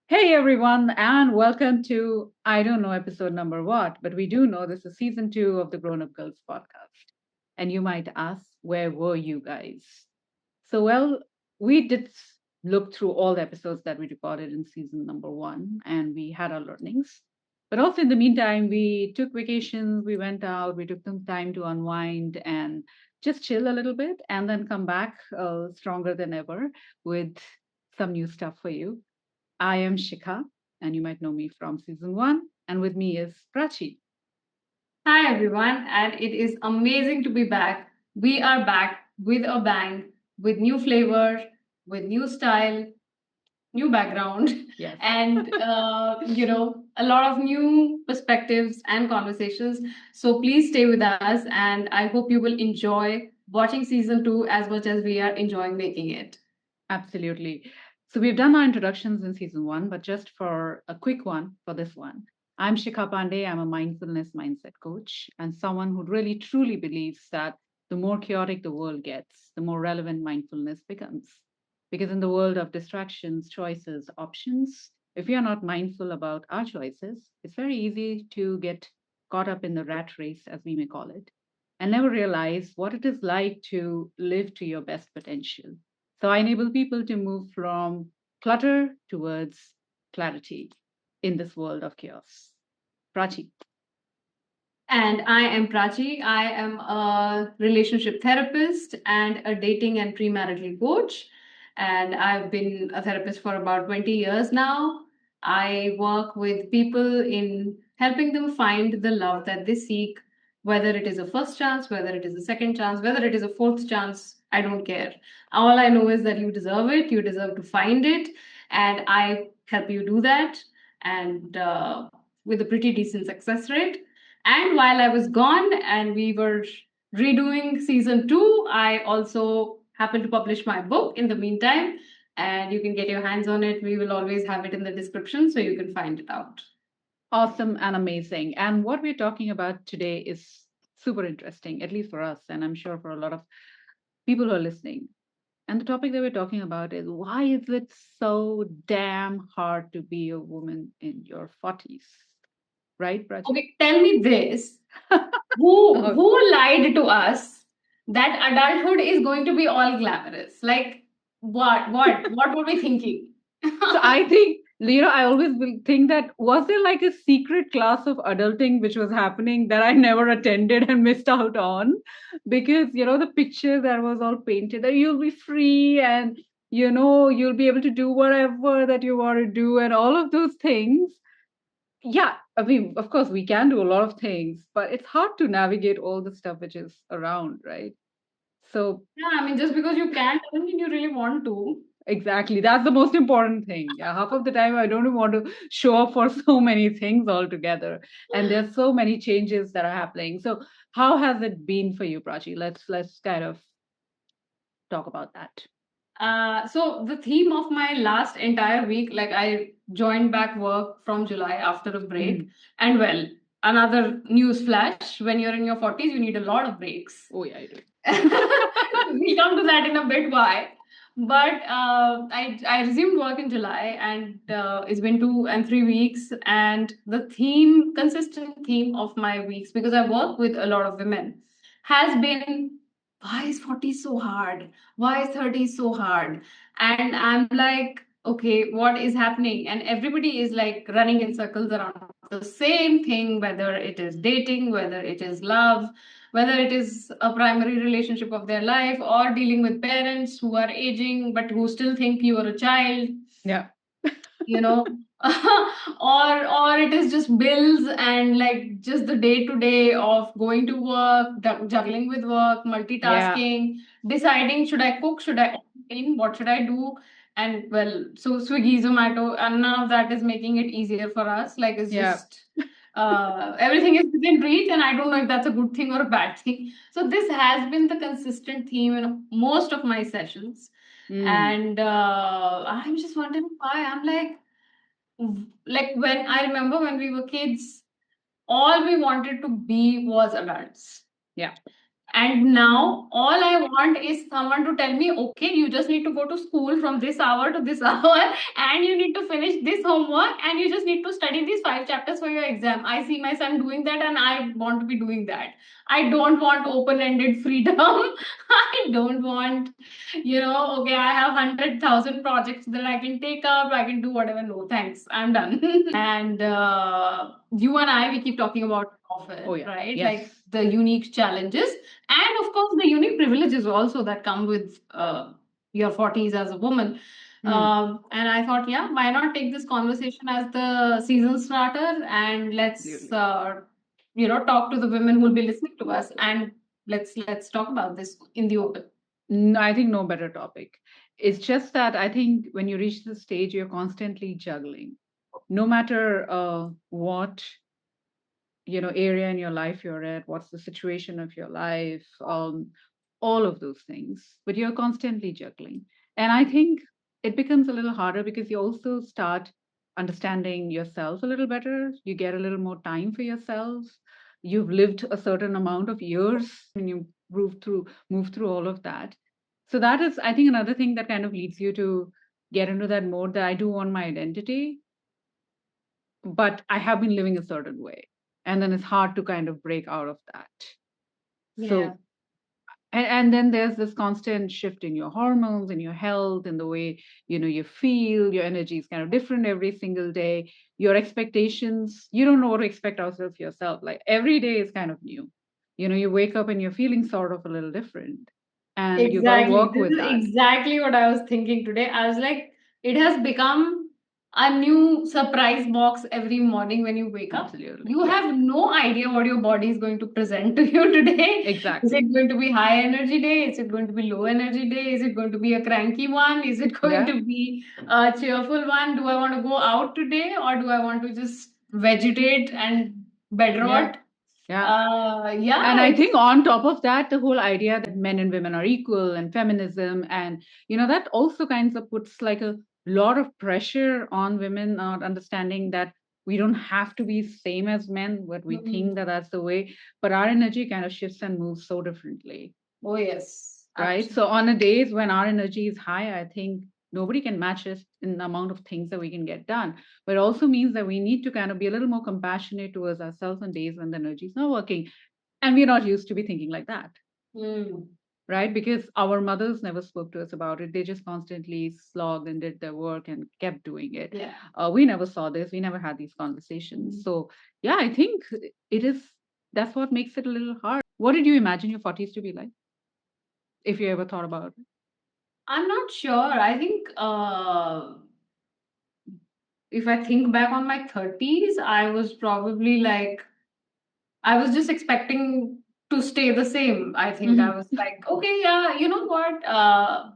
Hey everyone, and welcome to I don't know episode number what, but we do know this is season 2 of the Grown Up Girls podcast. And you might ask, where were you guys? So, we did look through all the episodes that we recorded in season number 1, and we had our learnings. But also in the meantime, we took vacations, we went out, we took some time to unwind and just chill a little bit, and then come back stronger than ever with some new stuff for you. I am Shikha, and you might know me from season 1. And with me is Prachi. Hi everyone, and it is amazing to be back. We are back with a bang, with new flavor, with new style, new background, Yes. and a lot of new perspectives and conversations. So please stay with us, and I hope you will enjoy watching season 2 as much as we are enjoying making it. Absolutely. So we've done our introductions in season 1, but just for a quick one for this one. I'm Shikha Pandey. I'm a mindfulness mindset coach and someone who really truly believes that the more chaotic the world gets, the more relevant mindfulness becomes. Because in the world of distractions, choices, options, if we are not mindful about our choices, it's very easy to get caught up in the rat race, as we may call it, and never realize what it is like to live to your best potential. So I enable people to move from clutter towards clarity in this world of chaos. Prachi. And I am Prachi. I am a relationship therapist and a dating and premarital coach. And I've been a therapist for about 20 years now. I work with people in helping them find the love that they seek, whether it is a first chance, whether it is a second chance, whether it is a fourth chance. I don't care. All I know is that you deserve it, you deserve to find it. And I help you do that. And with a pretty decent success rate. And while I was gone and we were redoing season 2, I also happened to publish my book in the meantime. And you can get your hands on it. We will always have it in the description so you can find it out. Awesome and amazing. And what we're talking about today is super interesting, at least for us, and I'm sure for a lot of people who are listening. And the topic that we're talking about is why is it so damn hard to be a woman in your 40s? Right, Prachi? Okay, tell me this. Who Oh, who lied to us that adulthood is going to be all glamorous? Like what were we thinking? so I think, I always will think that was there like a secret class of adulting which was happening that I never attended and missed out on? Because, the picture that was all painted that you'll be free and, you'll be able to do whatever that you want to do and all of those things. Yeah, I mean, of course, we can do a lot of things, but it's hard to navigate all the stuff which is around, right? So, Yeah, I mean, just because you can doesn't mean you really want to. exactly. That's the most important thing. Yeah, half of the time I don't even want to show up for so many things altogether. And there's so many changes that are happening. So how has it been for you, Prachi? Let's kind of talk about that. So the theme of my last entire week, like I joined back work from July after a break, Mm. and well, another news flash: when you're in your 40s, you need a lot of breaks. Oh yeah, I do. We'll come to that in a bit. Why? But I resumed work in July, and it's been 2 and 3 weeks. And the theme, consistent theme of my weeks, because I work with a lot of women, has been why is 40 so hard? Why is 30 so hard? And I'm like, okay, what is happening? And everybody is like running in circles around the same thing, whether it is dating, whether it is love, whether it is a primary relationship of their life, or dealing with parents who are aging but who still think you are a child, Yeah. you know. Or it is just bills and like just the day to day of going to work, juggling with work, Yeah. multitasking, deciding should I cook, should I clean, what should I do. And well, so Swiggy, Zomato, and none of that is making it easier for us. Like it's Yeah. just everything is within reach, and I don't know if that's a good thing or a bad thing. So this has been the consistent theme in most of my sessions. Mm. And I'm just wondering why. I'm like when I remember when we were kids, all we wanted to be was adults. Yeah. And now all I want is someone to tell me, okay, you just need to go to school from this hour to this hour, and you need to finish this homework, and you just need to study these 5 chapters for your exam. I see my son doing that, and I want to be doing that. I don't want open ended freedom. I don't want, okay, I have 100,000 projects that I can take up, I can do whatever. No, thanks, I'm done. And you and I, we keep talking about it often, Oh, yeah. right? Yes. Like the unique challenges and of course the unique privileges also that come with your 40s as a woman. And I thought, yeah, why not take this conversation as the season starter, and let's talk to the women who will be listening to us, and let's talk about this in the open. No, I think no better topic. It's just that I think when you reach the stage, you're constantly juggling. No matter what area in your life you're at, what's the situation of your life, all of those things, but you're constantly juggling. And I think it becomes a little harder because you also start understanding yourself a little better. You get a little more time for yourself. You've lived a certain amount of years when you move through all of that. So that is, I think, another thing that kind of leads you to get into that mode that I do want my identity, but I have been living a certain way. And then it's hard to kind of break out of that. Yeah. So, and then there's this constant shift in your hormones, in your health, in the way, you feel, your energy is kind of different every single day. Your expectations, you don't know what to expect out of yourself. Like every day is kind of new. You wake up and you're feeling sort of a little different. And you got to Exactly. work This with is that. exactly what I was thinking today. I was like, it has become a new surprise box every morning when you wake up. Absolutely. You Yeah. have no idea what your body is going to present to you today. Is Exactly. it going to be high energy day? Is it going to be low energy day? Is it going to be a cranky one? Is it going Yeah. to be a cheerful one? Do I want to go out today, or do I want to just vegetate and bed rot? Yeah. And I think on top of that, the whole idea that men and women are equal and feminism, and that also kinds of puts like a lot of pressure on women, not understanding that we don't have to be same as men, but we think that that's the way, but our energy kind of shifts and moves so differently. Oh, yes. Right. So on a days when our energy is high, I think nobody can match us in the amount of things that we can get done. But it also means that we need to kind of be a little more compassionate towards ourselves on days when the energy is not working. And we're not used to be thinking like that. Right? Because our mothers never spoke to us about it. They just constantly slogged and did their work and kept doing it. Yeah. We never saw this. We never had these conversations. So yeah, I think that's what makes it a little hard. What did you imagine your 40s to be like? If you ever thought about it? I'm not sure. I think if I think back on my 30s, I was probably like, I was just expecting to stay the same. I think I was like, okay, yeah, you know what?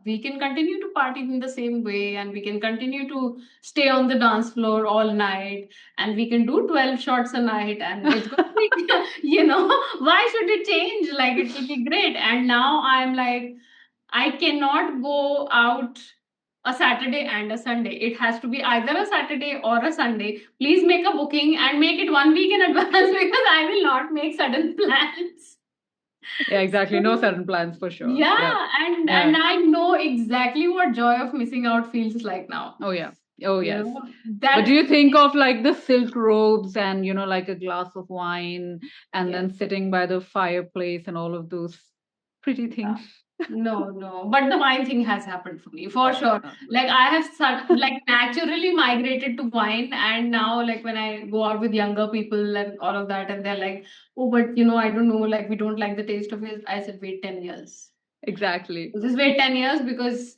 We can continue to party in the same way, and we can continue to stay on the dance floor all night, and we can do 12 shots a night, and it's going to be, why should it change? Like, it will be great. And now I'm like, I cannot go out a Saturday and a Sunday. It has to be either a Saturday or a Sunday. Please make a booking and make it 1 week in advance because I will not make sudden plans. Yeah, exactly. No sudden plans for sure. Yeah, and I know exactly what joy of missing out feels like now. Oh yeah. Oh yes. That, but do you think of like the silk robes and like a glass of wine and then sitting by the fireplace and all of those pretty things? No, but the wine thing has happened for me for sure. Like I have like naturally migrated to wine, and now like when I go out with younger people and all of that, and they're like, "Oh, but I don't know, like we don't like the taste of it." I said, "Wait 10 years." Exactly. Just wait 10 years because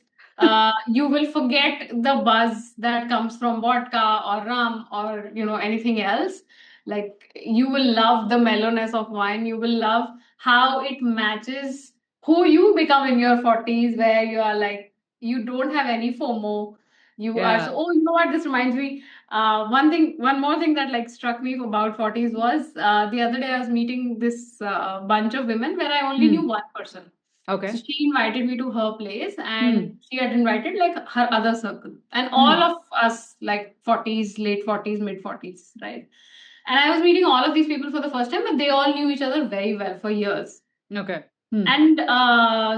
you will forget the buzz that comes from vodka or rum or anything else. Like you will love the mellowness of wine. You will love how it matches who you become in your 40s, where you are like, you don't have any FOMO. You are so, oh, you know what? This reminds me. One more thing that like struck me about 40s was the other day I was meeting this bunch of women where I only knew one person. Okay. So she invited me to her place, and she had invited like her other circle, and all of us like 40s, late 40s, mid 40s, right? And I was meeting all of these people for the first time, but they all knew each other very well for years. Okay. And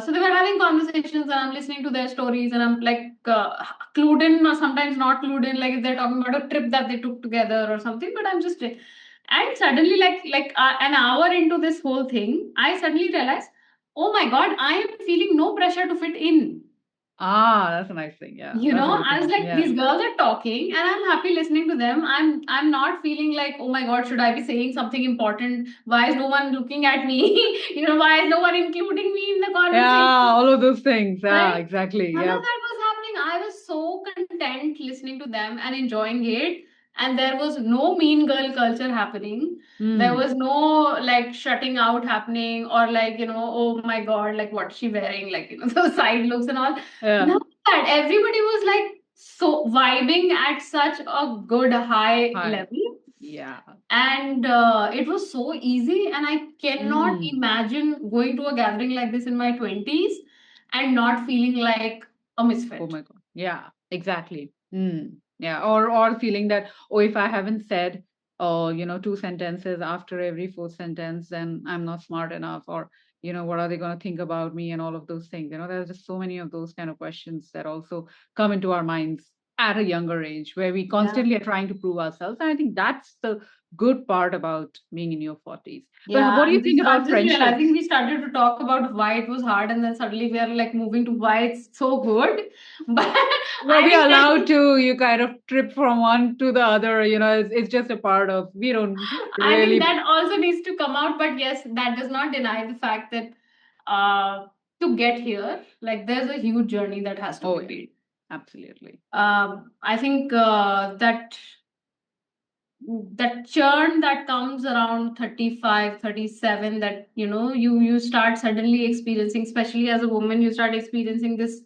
so they were having conversations, and I'm listening to their stories, and I'm like clued in, or sometimes not clued in, like if they're talking about a trip that they took together or something. But I'm just, and suddenly, an hour into this whole thing, I suddenly realized, oh my God, I am feeling no pressure to fit in. That's a nice thing. Yeah, that's a good I was thing. like, Yeah. these girls are talking, and I'm happy listening to them. I'm not feeling like, oh my God, should I be saying something important? Why is no one looking at me? Why is no one including me in the Yeah, conversation? all of those things. Yeah, Right? exactly. None of Yeah. that was happening. I was so content listening to them and enjoying it. And there was no mean girl culture happening. There Mm. was no like shutting out happening, or like, oh my God, like what's she wearing? Like, those side looks and all. Yeah. None of that. Everybody was like so vibing at such a good high Hi. level. Yeah. And it was so easy, and I cannot Mm. imagine going to a gathering like this in my 20s and not feeling like a Oh misfit. my God. Yeah, exactly. Yeah. Or feeling that, oh, if I haven't said two sentences after every fourth sentence, then I'm not smart enough, or what are they gonna think about me and all of those things. There's just so many of those kind of questions that also come into our minds at a younger age, where we Yeah. constantly are trying to prove ourselves. And I think that's the good part about being in your 40s. But Yeah, what do you think I'm about just friendships? realizing we started to talk about why it was hard, and then suddenly we are like moving to why it's so good. But Well, I we are think that allowed to. You kind of trip from one to the other. It's just a part of. We don't I think really. that also needs to come out. But yes, that does not deny the fact that to get here, like there's a huge journey that has to Oh be yeah, made. absolutely. I think that churn that comes around 35, 37, that you start suddenly experiencing, especially as a woman, you start experiencing this,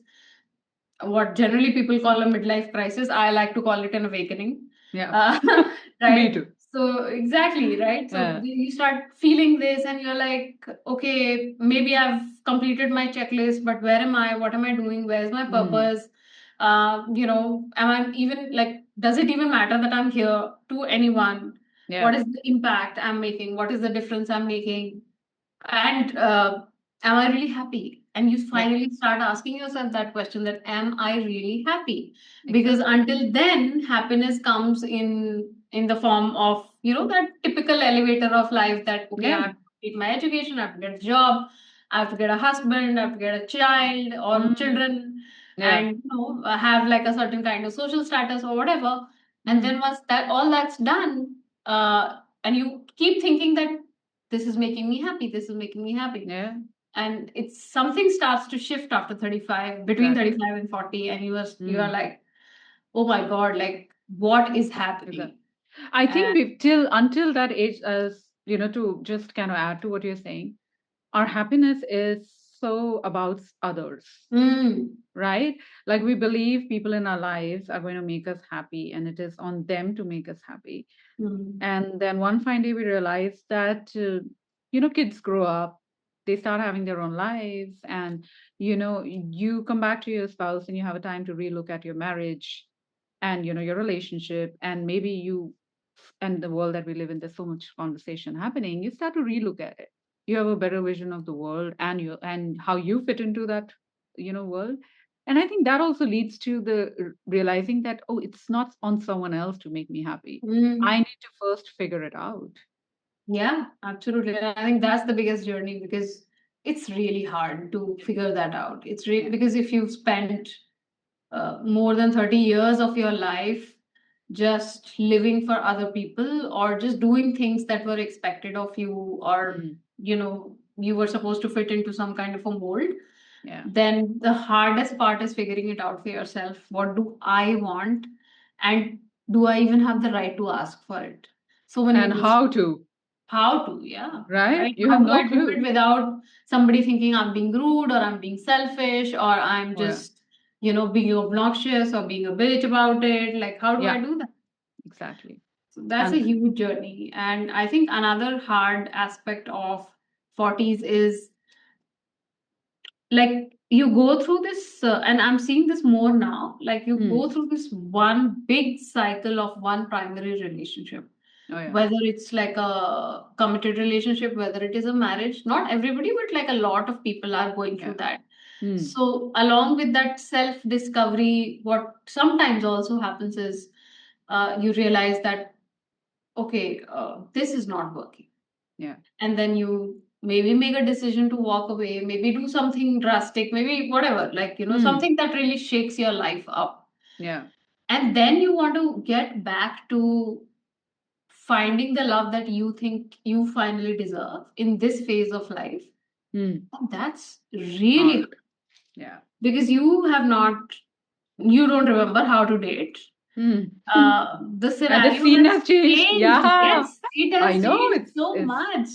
what generally people call a midlife crisis. I like to call it an awakening. Yeah, uh, me right? too. So exactly, right? So Yeah. you start feeling this, and you're like, okay, maybe I've completed my checklist, but where am I? What am I doing? Where's my Mm, purpose? Am I even like, does it even matter that I'm here to anyone? yeah. What is the impact I'm making? What is the difference I'm making? And am I really happy? And you Yeah. finally start asking yourself that question, that am I really happy? Because Exactly. until then, happiness comes in the form of, that typical elevator of life, that okay, I Yeah. have to get my education, I have to get a job, I have to get a husband, I have to get a child or Mm, children, yeah. and have like a certain kind of social status or whatever. And Mm, then once that all that's done, and you keep thinking that this is making me happy, this is making me happy, yeah. and it's something starts to shift after 35, between Exactly. 35 and 40, and you are Mm, like, oh my God, like what is happening? exactly. I think And we've till until that age, as to just kind of add to what you're saying, our happiness is so about others. mm, Right? Like we believe people in our lives are going to make us happy, and it is on them to make us happy. mm, And then one fine day we realize that, kids grow up, they start having their own lives, and, you come back to your spouse and you have a time to relook at your marriage and, your relationship, and maybe and the world that we live in, there's so much conversation happening. You start to relook at it. You have a better vision of the world and how you fit into that, world. And I think that also leads to the realizing that, oh, it's not on someone else to make me happy. I mm. need to first figure it out. Yeah, absolutely. And I think that's the biggest journey, because it's really hard to figure that out. It's really, Yeah. because if you've spent more than 30 years of your life just living for other people, or just doing things that were expected of you, or Mm, you were supposed to fit into some kind of a mold, yeah. then the hardest part is figuring it out for yourself. What do I want? And do I even have the right to ask for it? So many And people, how to, how to, yeah, right? right? You How have do no I do it clue. without somebody thinking I'm being rude, or I'm being selfish, or I'm Oh, yeah. just, being obnoxious, or being a bitch about it? Like, how do I Yeah, do that? exactly. So that's a And huge journey. And I think another hard aspect of 40s is like you go through this, and I'm seeing this more now, like you mm, go through this one big cycle of one primary relationship. Oh yeah. whether it's like a committed relationship, whether it is a marriage. Not everybody, but like a lot of people are going through Yeah. that. Hmm. So, along with that self discovery, what sometimes also happens is you realize that, okay, this is not working. Yeah. And then you maybe make a decision to walk away, maybe do something drastic, maybe whatever, like, Hmm. something that really shakes your life up. Yeah. And then you want to get back to finding the love that you think you finally deserve in this phase of life. Hmm. And that's really hard Hard. Yeah. because you don't remember how to date. Hmm. The And the scenario scene has has changed. changed. Yeah. Yes, it I has know changed so it's much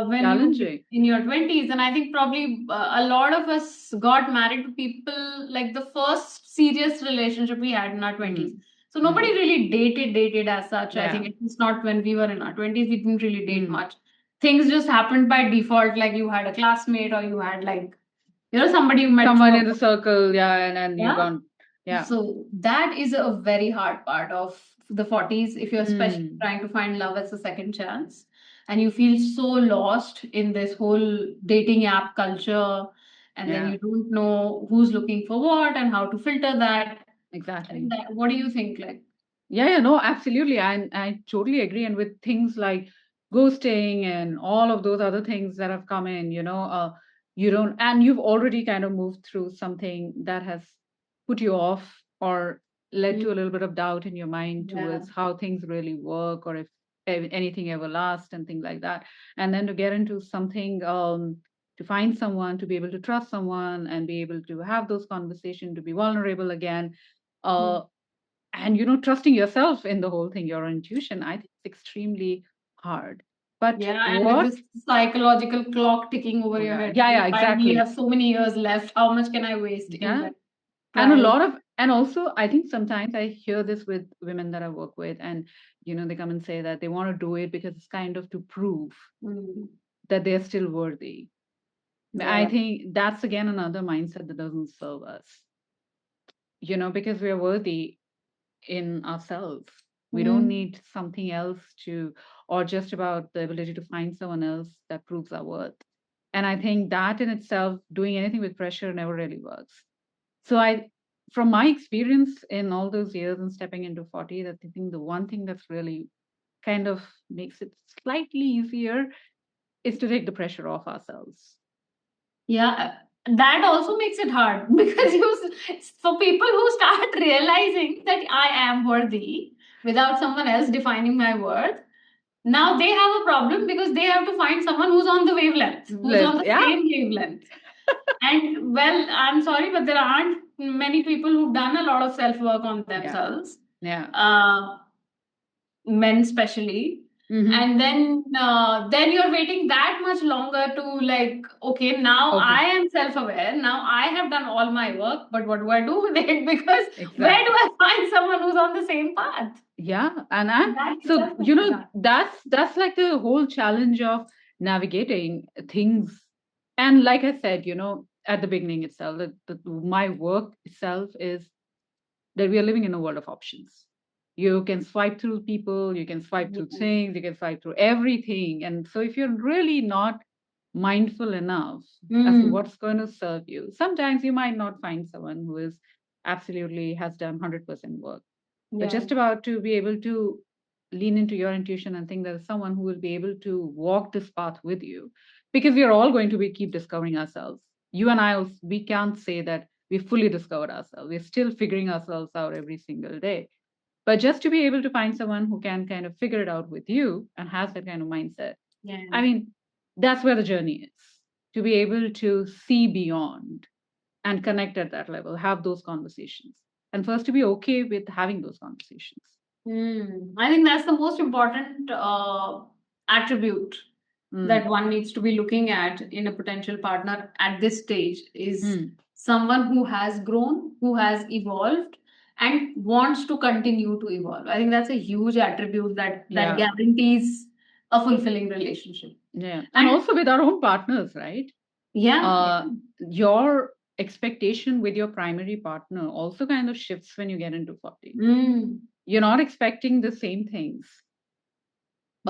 when you challenging. in your 20s. And I think probably a lot of us got married to people like the first serious relationship we had in our 20s. Hmm. So nobody Hmm. really dated as such. I think Yeah. it's not when we were in our 20s, we didn't really date Hmm. much. Things just happened by default, like you had a classmate or you had like, somebody you met through Someone a. in the circle, yeah, and you Yeah. gone. Yeah. So that is a very hard part of the 40s if you're especially Hmm. trying to find love as a second chance and you feel so lost in this whole dating app culture, and then Yeah. you don't know who's looking for what and how to filter that. Exactly. And what do you think, like? Yeah, yeah, no, absolutely. I totally agree. And with things like ghosting and all of those other things that have come in, you don't, and you've already kind of moved through something that has put you off or led Mm, to a little bit of doubt in your mind yeah. towards how things really work or if anything ever lasts and things like that. And then to get into something, to find someone, to be able to trust someone and be able to have those conversations, to be vulnerable again. Mm. Uh, and trusting yourself in the whole thing, your intuition, I think it's extremely hard. But Yeah, and with what? this psychological clock ticking over Oh your yeah, head, yeah, like yeah, I only exactly. have so many years left. How much can I waste in Yeah. like And a trying? lot of, and also I think sometimes I hear this with women that I work with, and they come and say that they want to do it because it's kind of to prove Mm, that they're still worthy. I yeah. think that's again another mindset that doesn't serve us, because we're worthy in ourselves. We don't Mm, need something else to, or just about the ability to find someone else that proves our worth. And I think that in itself, doing anything with pressure never really works. So from my experience in all those years and stepping into 40, that I think the one thing that's really kind of makes it slightly easier is to take the pressure off ourselves. yeah, that also makes it hard because for people who start realizing that I am worthy without someone else defining my worth, now they have a problem because they have to find someone who's on the wavelength, who's on the Yeah, same wavelength. And well, I'm sorry, but there aren't many people who've done a lot of self work on yeah, themselves. yeah. Uh, Men especially. Hmm. And then you're waiting that much longer to, like, okay, now I Okay, am self-aware, now I have done all my work, but what do I do with it? Because where do exactly. I find someone who's on the same path? Yeah, and That so itself makes it hard. that's like the whole challenge of navigating things. And like I said, at the beginning itself, my work itself is that we are living in a world of options. You can swipe through people, you can swipe through Yeah. things, you can swipe through everything. And so if you're really not mindful enough as to Mm, what's going to serve you, sometimes you might not find someone who is absolutely has done 100% work, but yeah. just about to be able to lean into your intuition and think there's someone who will be able to walk this path with you, because we are all going to be keep discovering ourselves. You and I also, we can't say that we fully discovered ourselves. We're still figuring ourselves out every single day. But just to be able to find someone who can kind of figure it out with you and has that kind of mindset, Yeah. I mean, that's where the journey is. To be able to see beyond and connect at that level, have those conversations. And first to be okay with having those conversations. I think that's the most important attribute that Mm. one needs to be looking at in a potential partner at this stage is Mm. someone who has grown, who has evolved, and wants to continue to evolve. I think that's a huge attribute that Yeah. guarantees a fulfilling relationship. Yeah. And And also with our own partners, right? yeah, yeah. Your expectation with your primary partner also kind of shifts when you get into 40. Mm, You're not expecting the same things.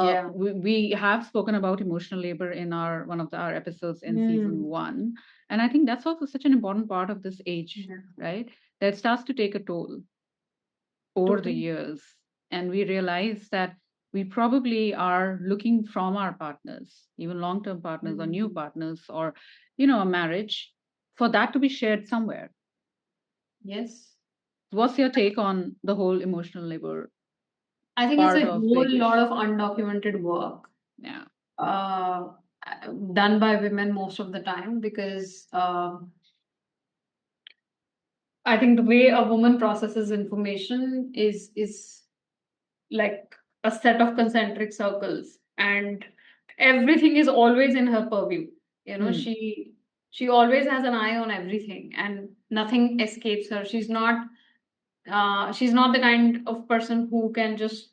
Yeah. We have spoken about emotional labor in one of our episodes in season Mm. one, and I think that's also such an important part of this age, Yeah. right? That starts to take a toll over the Totally. years, and we realize that we probably are looking from our partners, even long-term partners or new Mm. partners, or a marriage, for that to be shared somewhere. Yes. What's your take on the whole emotional labor I think it's part a of whole big lot of ish? undocumented work Yeah. uh, done by women most of the time because I think the way a woman processes information is like a set of concentric circles, and everything is always in her purview. You know, Hmm. she always has an eye on everything, and nothing escapes her. She's not the kind of person who can just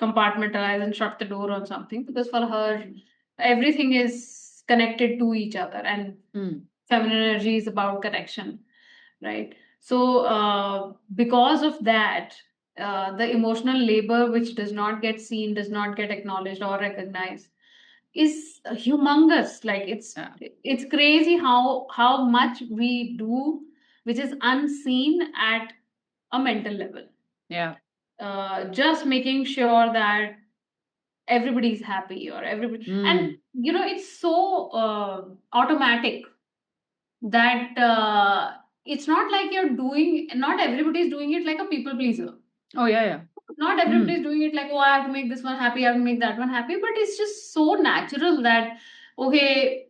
compartmentalize and shut the door on something, because for her everything is connected to each other, and Hmm. feminine energy is about connection, right? So because of that, the emotional labor which does not get seen, does not get acknowledged or recognized, is humongous. Like Yeah. it's crazy how much we do which is unseen at a mental level. Yeah. Just making sure that everybody's happy, or everybody, and Hmm. it's so automatic that it's not like not everybody's doing it like a people pleaser. Oh, yeah, yeah. Not Hmm. everybody's doing it like, oh, I have to make this one happy, I have to make that one happy, but it's just so natural that, okay,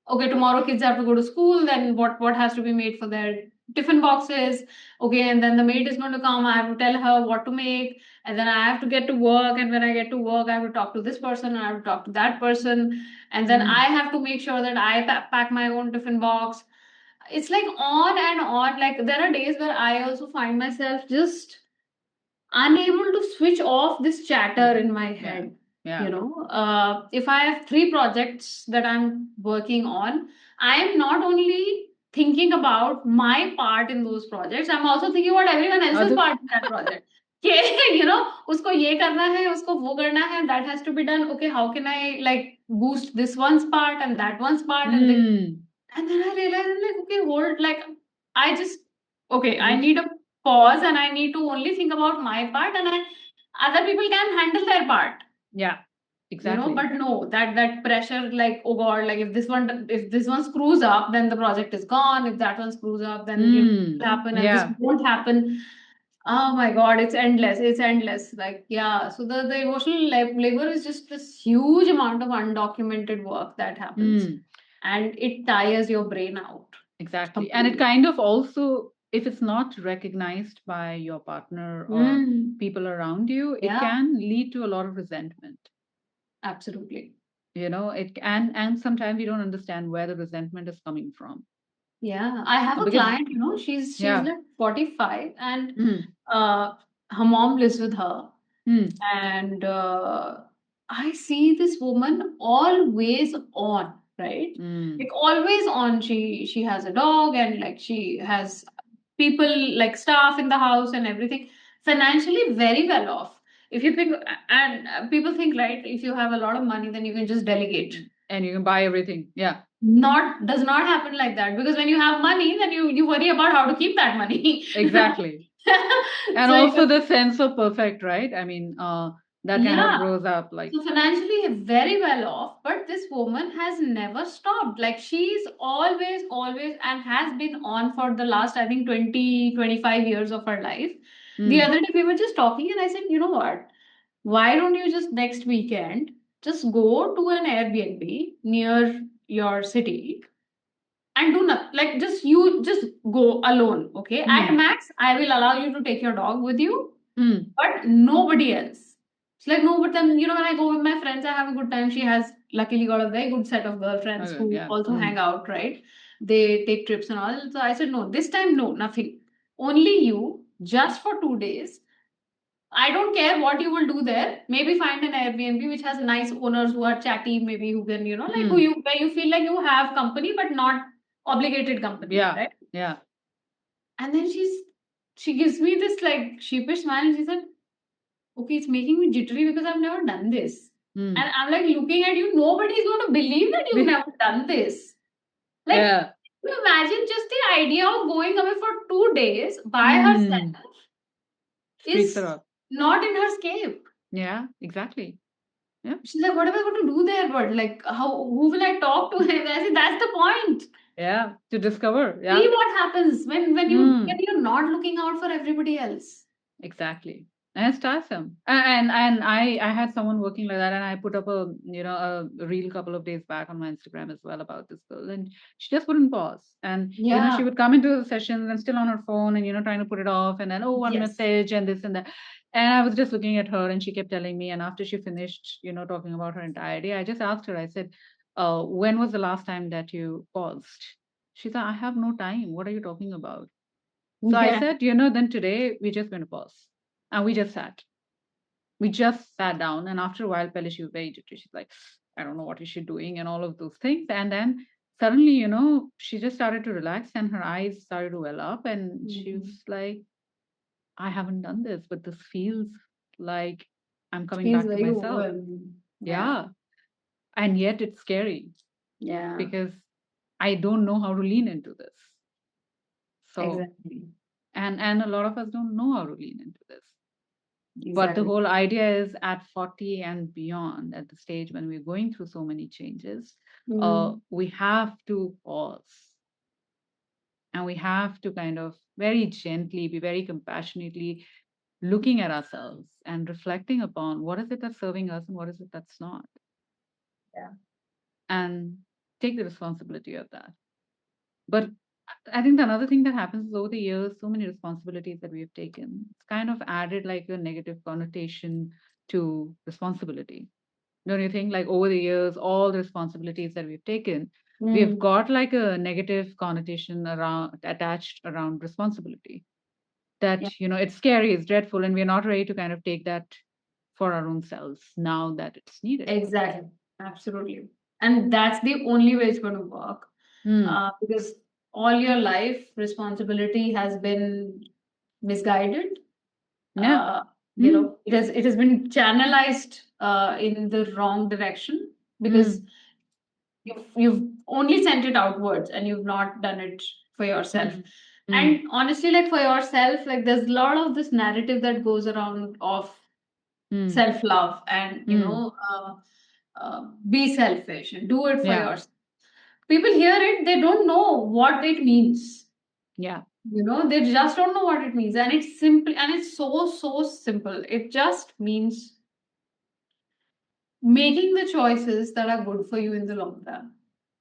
okay, tomorrow kids have to go to school, then what has to be made for their tiffin boxes, okay, and then the maid is going to come, I have to tell her what to make, and then I have to get to work, and when I get to work I have to talk to this person, I have to talk to that person, and then I Hmm. have to make sure that I pack my own tiffin box. It's like on and on. Like there are days where I also find myself just unable to switch off this chatter Yeah. in my Yeah. head. Yeah. If I have three projects that I'm working on, I am not only thinking about my part in those projects, I'm also thinking about everyone else's Other. part in that project. Okay, usko ye karna hai, usko wo karna hai, that has to be done. Okay, how can I like boost this one's part and that one's part, Hmm. and then I realized, I'm like, okay, hold, like, I just, okay, I You. need a pause, and I need to only think about my part, and other people can handle their part, Yeah. Exactly. but no, that pressure, like, oh God, like if this one screws up, then the project is gone. If that one screws up, then Hmm. it'll happen, and this Yeah. won't happen. Oh my God, it's endless. It's endless. Like, yeah. So the emotional labor is just this huge amount of undocumented work that happens, Hmm. and it tires your brain out Exactly. And it completely. kind of also, if it's not recognized by your partner or Mm. people around you, it Yeah, can lead to a lot of resentment. absolutely. And sometimes we don't understand where the resentment is coming from. Yeah, I have a Because, client, she's yeah. like 45, and Hmm. uh, her mom lives with her, Hmm. and I see this woman always on, right? Hmm. Like always on. She has a dog, and like she has people like staff in the house and everything. Financially very well off. If you think, and people think, right, if you have a lot of money, then you can just delegate. And you can buy everything. Yeah. Not does not happen like that, because when you have money, then you worry about how to keep that money. Exactly. And So also the sense of perfect, right? I mean, that kind of yeah. grows up like. So financially very well off, but this woman has never stopped. Like she's always and has been on for the last, I think, 20-25 years of her life. The Hmm. other day we were just talking, and I said, you know what? Why don't you just next weekend just go to an Airbnb near your city and do nothing? Like just go alone, okay? At Hmm. max, I will allow you to take your dog with you, Hmm. but nobody else. It's like, no, but then, when I go with my friends, I have a good time. She has luckily got a very good set of girlfriends Okay, who yeah. also Hmm. hang out, right? They take trips and all. So I said, no, this time, no, nothing. Only you, just for 2 days. I don't care what you will do there. Maybe find an Airbnb which has nice owners who are chatty, maybe who can, like Hmm. where you feel like you have company, but not obligated company, Yeah. right? Yeah. And then she gives me this like sheepish smile, and she said, okay, it's making me jittery because I've never done this. Mm. And I'm like looking at you, nobody's going to believe that you've never done this. Like, Yeah. you imagine just the idea of going away for 2 days by Mm. herself Freaks her is out. not in her scape. Yeah, exactly. Yeah. She's like, what am I going to do there? But like, who will I talk to? I said, that's the point. Yeah. To discover. See Yeah. what happens when Mm. you're not looking out for everybody else. Exactly. And it's tiresome. And I had someone working like that, and I put up a reel couple of days back on my Instagram as well about this girl, and she just wouldn't pause. And she Yeah. would come into the sessions and still on her phone, and trying to put it off, and then one Yes. message and this and that. And I was just looking at her, and she kept telling me. And after she finished, talking about her entire day, I just asked her. I said, "When was the last time that you paused?" She said, "I have no time. What are you talking about?" So I Yeah. said, then today we're just going to pause. And we just sat. We just sat down. And after a while, Pele, she was very jittery. She's like, I don't know what is she doing and all of those things. And then suddenly, she just started to relax and her eyes started to well up. And she Mhm. was like, I haven't done this, but this feels like I'm coming Feels back to very myself. overwhelming. Yeah. Yeah. And yet it's scary Yeah. because I don't know how to lean into this. So, Exactly. and a lot of us don't know how to lean into this. But the Exactly. whole idea is at 40 and beyond, at the stage when we're going through so many changes, Mm. we have to pause and we have to kind of very gently, be very compassionately looking at ourselves and reflecting upon what is it that's serving us and what is it that's not, Yeah. and take the responsibility of that. But I think the another thing that happens is over the years, so many responsibilities that we have taken, it's kind of added like a negative connotation to responsibility. Don't you think? Like over the years, all the responsibilities that we've taken, we've Mm. got like a negative connotation around attached around responsibility. Yeah. That it's scary, it's dreadful, and we're not ready to kind of take that for our own selves now that it's needed. Exactly. Absolutely. And that's the only way it's going to work. Hmm. Because all your life, responsibility has been misguided. Yeah. Hmm. It has been channelized in the wrong direction because Hmm. you've only sent it outwards and you've not done it for yourself. Hmm. And Hmm. honestly, like for yourself, like there's a lot of this narrative that goes around of Hmm. self love and Hmm. be selfish and do it for Yeah. yourself. People hear it, they don't know what it means. Yeah. They just don't know what it means. And it's simple and it's so simple. It just means making the choices that are good for you in the long run.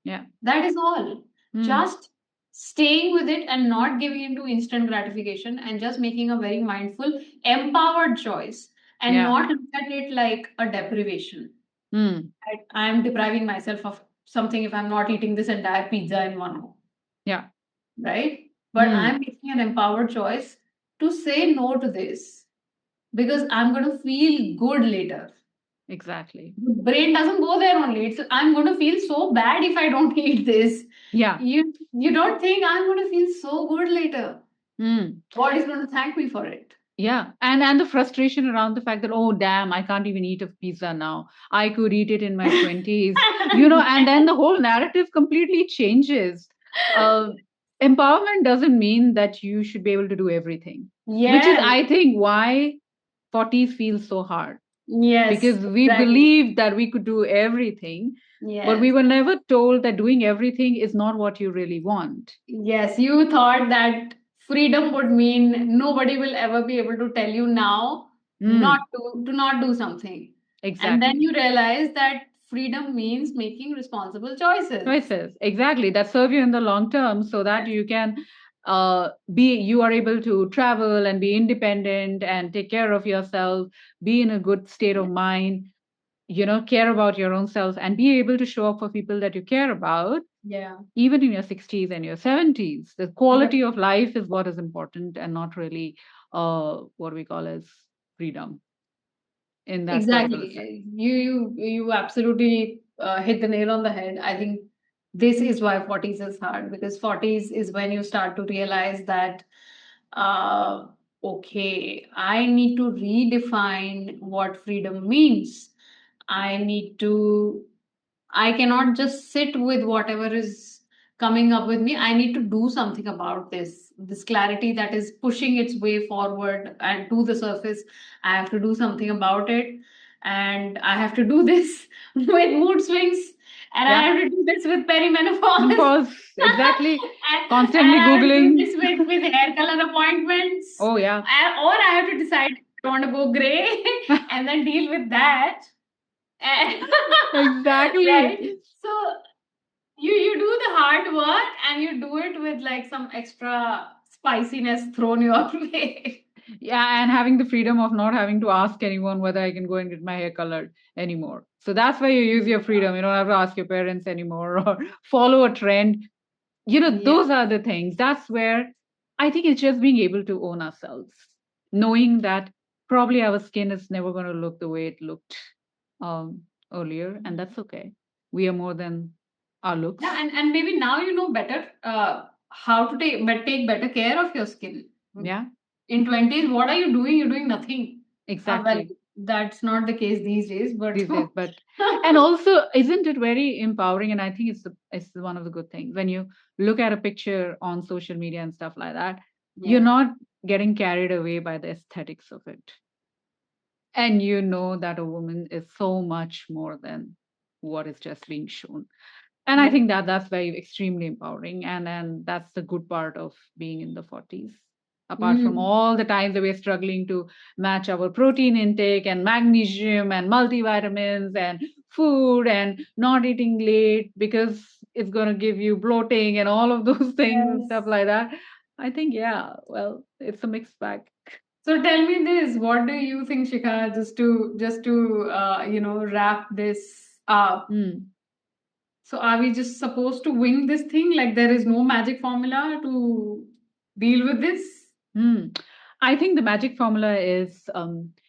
Yeah. That is all. Hmm. Just staying with it and not giving into instant gratification and just making a very mindful, empowered choice and Yeah. not look at it like a deprivation. Hmm. I'm depriving myself of something if I'm not eating this entire pizza in one go, Yeah. right? But Hmm. I'm making an empowered choice to say no to this because I'm going to feel good later. Exactly. The brain doesn't go there only. It's I'm going to feel so bad if I don't eat this. Yeah. You don't think I'm going to feel so good later. Hmm. God is going to thank me for it. Yeah, and the frustration around the fact that, oh damn, I can't even eat a pizza now. I could eat it in my 20s, and then the whole narrative completely changes. Uh, Empowerment doesn't mean that you should be able to do everything, which is, Yes, I think, why 40s feels so hard, yes, because we exactly. believed that we could do everything, but we Yes, were never told that doing everything is not what you really want. yes. You thought that freedom would mean nobody will ever be able to tell you now not Mm, to not do something, and then exactly. you realize that freedom means making responsible choices. Choices, exactly, that serve you in the long term so that Yes, you can you are able to travel and be independent and take care of yourself, be in a good state of yes, mind, care about your own self and be able to show up for people that you care about, yeah, even in your 60s and your 70s. The quality yep. of life is what is important and not really what we call as freedom in that particular sense. Exactly. You absolutely hit the nail on the head. I think this is why 40s is hard because 40s is when you start to realize that uh, okay, I need to redefine what freedom means. I need to, I cannot just sit with whatever is coming up with me. I need to do something about this clarity that is pushing its way forward and to the surface. I have to do something about it. And I have to do this with mood swings. And I Yeah. have to do this with perimenopause. Menopause, exactly. And Constantly I have to do Googling. this with hair color appointments. Oh, yeah. Or I have to decide I want to go gray and then deal with that. And right. Exactly. So you do the hard work and you do it with like some extra spiciness thrown your way. Yeah, and having the freedom of not having to ask anyone whether I can go and get my hair colored anymore. So that's why you use your freedom. You don't have to ask your parents anymore or follow a trend. Yeah. Those are the things. That's where I think it's just being able to own ourselves, knowing that probably our skin is never going to look the way it looked um, earlier, and that's okay. We are more than our looks. Yeah, and maybe now you know better how to take better care of your skin. Yeah, In 20s, what are you doing? You're doing nothing. Well, exactly. that's not the case these days, but These days, but and also, isn't it very empowering? And I think it's one of the good things when you look at a picture on social media and stuff like that. You're yeah. not getting carried away by the aesthetics of it, and you know that a woman is so much more than what is just being shown. And I Yeah. think that that's very extremely empowering, and that's the good part of being in the 40s, apart from Mm. all the times that we're struggling to match our protein intake and magnesium and multivitamins and food and not eating late because it's going to give you bloating and all of those things and Yes. stuff like that. I think, yeah, well, it's a mixed bag. So tell me this, what do you think, Shikha, just to wrap this up? Hmm. So are we just supposed to wing this thing? Like there is no magic formula to deal with this? Hmm. I think the magic formula is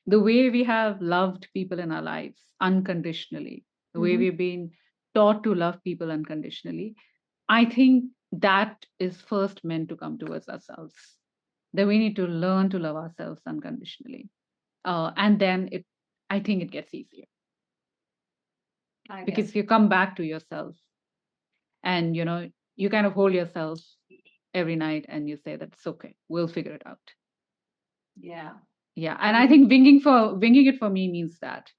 the way we have loved people in our lives unconditionally, the way Mm-hmm. we've been taught to love people unconditionally. I think that is first meant to come towards ourselves. That we need to learn to love ourselves unconditionally, and then I think it gets easier I guess. because you come back to yourself, and you kind of hold yourself every night, and you say that it's okay, we'll figure it out. Yeah. Yeah, I and I mean, think winging it for me means that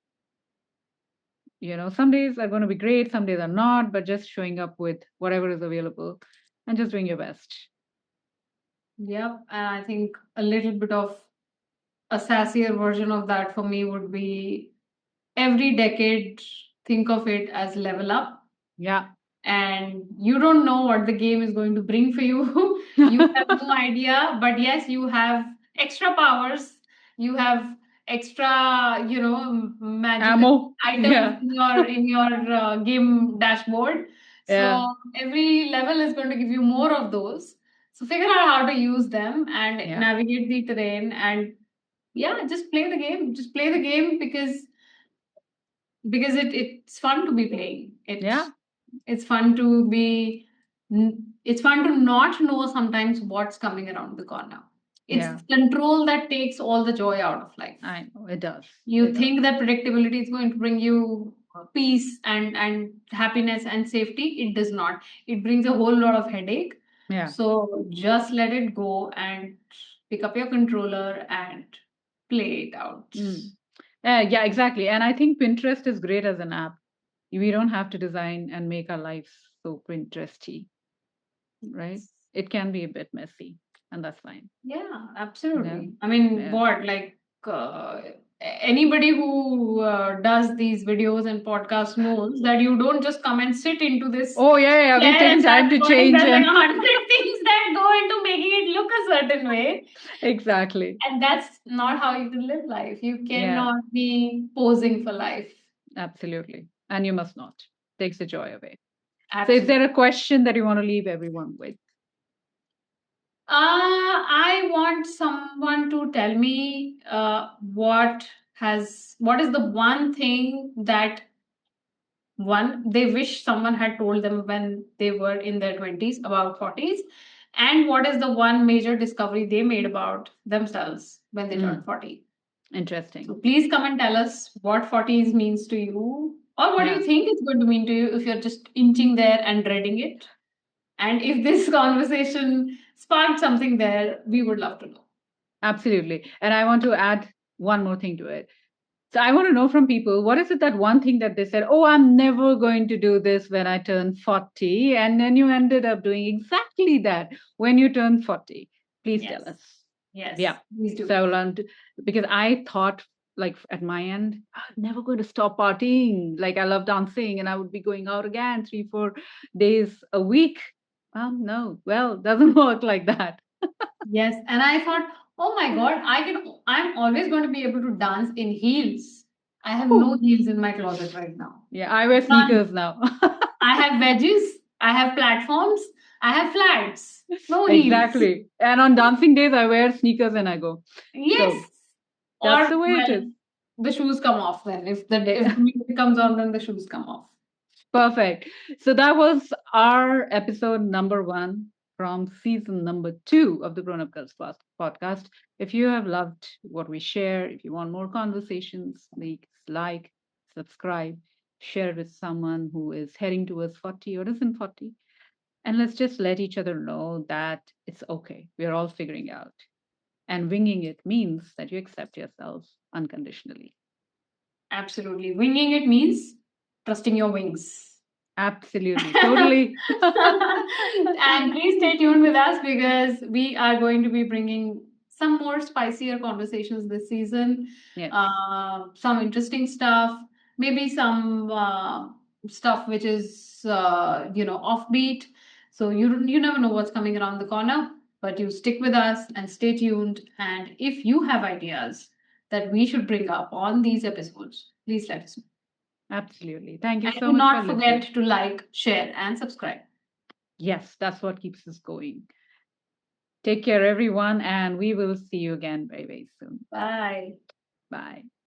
some days are going to be great, some days are not, but just showing up with whatever is available and just doing your best. yep. And I think a little bit of a sassier version of that for me would be every decade, think of it as level up. Yeah. And you don't know what the game is going to bring for you. You have no idea, but yes, you have extra powers. You have extra, magical Ammo. items Yeah. in your game dashboard. Yeah. So every level is going to give you more of those. So figure out how to use them and Yeah. navigate the terrain, and yeah, just play the game. Just play the game because it's fun to be playing it. Yeah. It's fun to be it's fun to not know sometimes what's coming around the corner. It's Yeah. control that takes all the joy out of life. I know it does. You It does. think that predictability is going to bring you peace and happiness and safety. It does not. It brings a whole lot of headache. Yeah. So just let it go and pick up your controller and play it out. Mm. Yeah, exactly. And I think Pinterest is great as an app. We don't have to design and make our lives so Pinteresty, right? It can be a bit messy, and that's fine. Yeah, Yeah. absolutely. I mean, Yeah. what like anybody who does these videos and podcasts knows that you don't just come and sit into this Oh, yeah, yeah. We've chair and taken start time to recording. change There's like and 100 things that go into making it look a certain way, exactly. and that's not how you can live life. You Yeah, cannot be posing for life. absolutely. And you must not. Takes the joy away. So, is Absolutely. there a question that you want to leave everyone with? I want someone to tell me what is the one thing that one they wish someone had told them when they were in their 20s, about 40s, and what is the one major discovery they made about themselves when they Mm. turned 40. Interesting. So please come and tell us what 40s means to you, or what do Yeah, you think it's going to mean to you if you're just inching there and dreading it. And if this conversation sparked something there, we would love to know. absolutely. And I want to add one more thing to it. So I want to know from people, what is it that one thing that they said, oh, I'm never going to do this when I turn 40. And then you ended up doing exactly that when you turn 40. Please tell Yes. us. Yes. Yeah. Please do. So I learned because I thought like at my end, I'm never going to stop partying. Like I love dancing and I would be going out again 3, 4 days a week. No, well, doesn't work like that. Yes. And I thought, oh my God, I'm always going to be able to dance in heels. I have no heels in my closet right now. Yeah, I wear None. sneakers now. I have wedges, I have platforms, I have flats, no heels. Exactly. And on dancing days, I wear sneakers and I go. Yes. So that's Or the way it is. well, the shoes come off then. Eh, If the music comes on, then the shoes come off. Perfect. So that was our episode number 1 from season number 2 of the Grown Up Girls podcast. If you have loved what we share, if you want more conversations, please like, subscribe, share it with someone who is heading towards 40 or isn't 40. And let's just let each other know that it's okay. We're all figuring out. And winging it means that you accept yourself unconditionally. Absolutely. Winging it means trusting your wings. Absolutely. Totally. And please stay tuned with us because we are going to be bringing some more spicier conversations this season. Yes, Some interesting stuff, maybe some stuff which is offbeat. So you never know what's coming around the corner, but you stick with us and stay tuned. And if you have ideas that we should bring up on these episodes, please let us know. absolutely. Thank you And so do much for not listening. forget to like, share, and subscribe. Yes, that's what keeps us going. Take care, everyone, and we will see you again very, very soon. Bye. Bye.